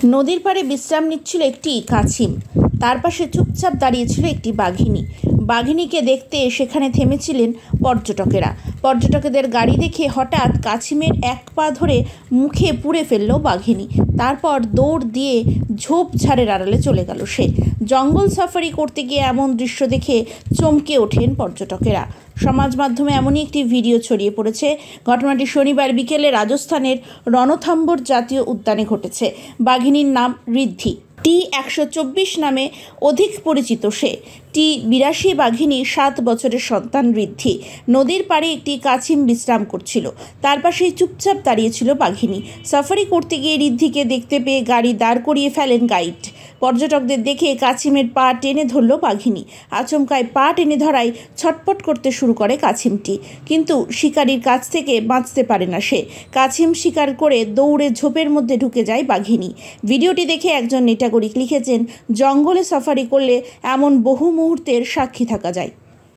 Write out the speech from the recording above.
নদীর পাড়ে বিশ্রাম নিচ্ছিল একটি কাছিম। তার পাশে চুপচাপ দাঁড়িয়েছিল একটি বাঘিনী। বাঘিনীকে দেখতে সেখানে থেমেছিলেন পর্যটকেরা। পর্যটকদের গাড়ি দেখে হঠাৎ কাছিমের এক পা ধরে মুখে পুড়ে ফেলল বাঘিনী। তারপর দৌড় দিয়ে ঝোপঝাড়ের আড়ালে চলে গেল সে। জঙ্গল সাফারি করতে গিয়ে এমন দৃশ্য দেখে চমকে ওঠেন পর্যটকেরা। সমাজ মাধ্যমে এমনই একটি ভিডিও ছড়িয়ে পড়েছে। ঘটনাটি শনিবার বিকেলে রাজস্থানের রণথম্বর জাতীয় উদ্যানে ঘটেছে। বাঘিনীর নাম ঋদ্ধি। T-124 নামে অধিক পরিচিত সে। T-82 বাঘিনী 7 বছরের সন্তান ঋদ্ধি নদীর পাড়ে একটি কাছিম বিশ্রাম করছিল। তার পাশেই চুপচাপ দাঁড়িয়েছিল বাঘিনী। সাফারি করতে গিয়ে ঋদ্ধিকে দেখতে পেয়ে গাড়ি দাঁড় করিয়ে ফেলেন গাইড। পর্যটকদের দেখে কাছিমের পা টেনে ধরল বাঘিনী। আচমকায় পা টেনে ধরায় ছটপট করতে শুরু করে কাছিমটি, কিন্তু শিকারির কাছ থেকে বাঁচতে পারে না সে। কাছিম শিকার করে দৌড়ে ঝোপের মধ্যে ঢুকে যায় বাঘিনী। ভিডিওটি দেখে একজন নেটাগরিক লিখেছেন, জঙ্গলে সাফারি করলে এমন বহু মুহূর্তের সাক্ষী থাকা যায়।